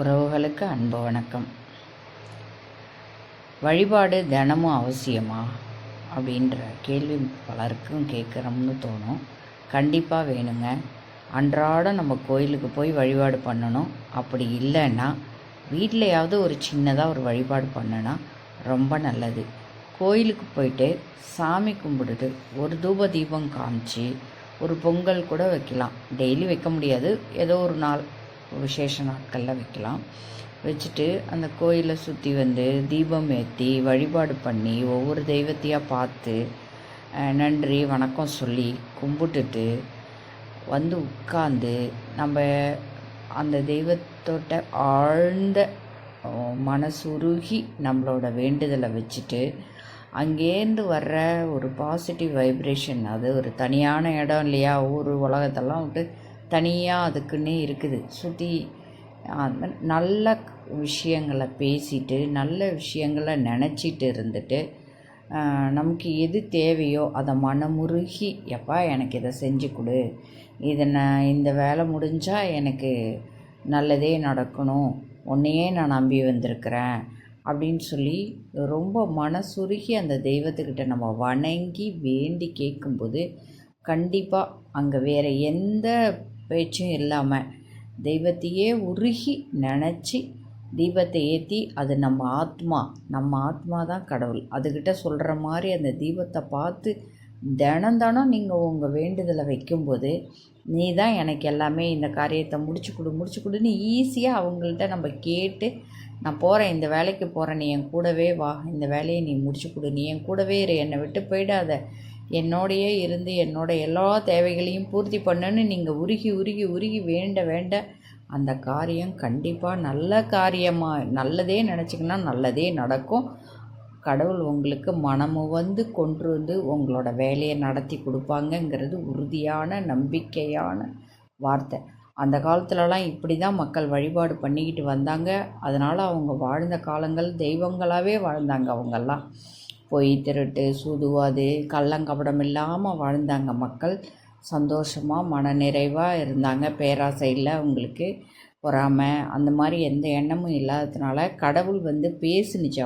உறவுகளுக்கு அன்பு வணக்கம். வழிபாடு தினமும் அவசியமா அப்படின்ற கேள்வி பலருக்கும் கேட்குறோம்னு தோணும். கண்டிப்பாக வேணுங்க. அன்றாடம் நம்ம கோயிலுக்கு போய் வழிபாடு பண்ணணும். அப்படி இல்லைன்னா வீட்டிலையாவது ஒரு சின்னதாக ஒரு வழிபாடு பண்ணினா ரொம்ப நல்லது. கோயிலுக்கு போயிட்டு சாமி கும்பிட்டுட்டு ஒரு தூப தீபம் காமிச்சு ஒரு பொங்கல் கூட வைக்கலாம். டெய்லி வைக்க முடியாது, ஏதோ ஒரு நாள் விசேஷ நாட்களில் வைக்கலாம். வச்சுட்டு அந்த கோயிலை சுற்றி வந்து தீபம் ஏற்றி வழிபாடு பண்ணி ஒவ்வொரு தெய்வத்தையாக பார்த்து நன்றி வணக்கம் சொல்லி கும்பிட்டுட்டு வந்து உட்காந்து நம்ம அந்த தெய்வத்தோட்ட ஆழ்ந்த மனசுருகி நம்மளோட வேண்டுதலை வச்சுட்டு அங்கேருந்து வர்ற ஒரு பாசிட்டிவ் வைப்ரேஷன், அது ஒரு தனியான இடம் இல்லையா, ஊர் உலகத்தெல்லாம் விட்டு தனியாக அதுக்குன்னே இருக்குது. சுற்றி நல்ல விஷயங்களை பேசிட்டு நல்ல விஷயங்களை நினச்சிட்டு இருந்துட்டு நமக்கு எது தேவையோ அதை மனமுருகி எப்பா எனக்கு இதை செஞ்சு கொடு, இதை நான் இந்த வேலை முடிஞ்சால் எனக்கு நல்லதே நடக்கணும், உன்னையே நான் நம்பி வந்திருக்கிறேன் அப்படின்னு சொல்லி ரொம்ப மனசுருகி அந்த தெய்வத்துக்கிட்ட நம்ம வணங்கி வேண்டி கேட்கும்போது கண்டிப்பாக அங்கே வேறு எந்த பேச்சும் இல்லாமல் தெய்வத்தையே உருகி நினச்சி தீபத்தை ஏற்றி, அது நம்ம ஆத்மா தான் கடவுள். அதுக்கிட்ட சொல்கிற மாதிரி அந்த தீபத்தை பார்த்து தினம் நீங்கள் உங்கள் வேண்டுதலை வைக்கும்போது நீ தான் எனக்கு எல்லாமே இந்த காரியத்தை முடிச்சு கொடுன்னு ஈஸியாக அவங்கள்ட்ட நம்ம கேட்டு, நான் போகிறேன், இந்த வேலைக்கு போகிறேன், நீ என் கூடவே வா, இந்த வேலையை நீ முடிச்சு கொடு, நீ என் கூடவே இரு, என்னை விட்டு போயிடாத, என்னோடையே இருந்து என்னோட எல்லா தேவைகளையும் பூர்த்தி பண்ணுன்னு நீங்கள் உருகி வேண்ட அந்த காரியம் கண்டிப்பாக நல்ல காரியமாக நல்லதே நினச்சிங்கன்னா நல்லதே நடக்கும். கடவுள் உங்களுக்கு மனமு வந்து கொண்டு வந்து உங்களோட வேலையை நடத்தி கொடுப்பாங்கங்கிறது உறுதியான நம்பிக்கையான வார்த்தை. அந்த காலத்துலலாம் இப்படி தான் மக்கள் வழிபாடு பண்ணிக்கிட்டு வந்தாங்க. அதனால் அவங்க வாழ்ந்த காலங்கள் தெய்வங்களாகவே வாழ்ந்தாங்க. அவங்கெல்லாம் பொய் திருட்டு சூதுவாது கள்ளங்கபடம் இல்லாமல் வாழ்ந்தாங்க. மக்கள் சந்தோஷமாக மனநிறைவாக இருந்தாங்க. பேராசை இல்லை, அவங்களுக்கு பொறாமை அந்த மாதிரி எந்த எண்ணமும் இல்லாததுனால கடவுள் வந்து பேசுனுச்சு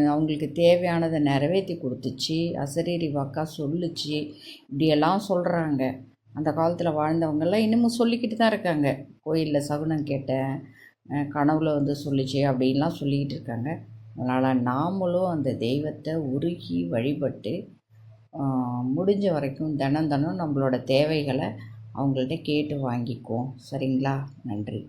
அவங்களுக்கு தேவையானதை நிறைவேற்றி கொடுத்துச்சு. அசரீரி வாக்கா சொல்லுச்சு. இப்படியெல்லாம் சொல்கிறாங்க. அந்த காலத்தில் வாழ்ந்தவங்கெல்லாம் இன்னமும் சொல்லிக்கிட்டு தான் இருக்காங்க. கோயிலில் சகுனம் கேட்டேன், கனவுல வந்து சொல்லிச்சு அப்படின்லாம் சொல்லிக்கிட்டு இருக்காங்க. அதனால் நாமளும் அந்த தெய்வத்தை உருகி வழிபட்டு முடிஞ்ச வரைக்கும் தினம் நம்மளோட தேவைகளை அவங்கள்ட்ட கேட்டு வாங்கிக்குவோம். சரிங்களா? நன்றி.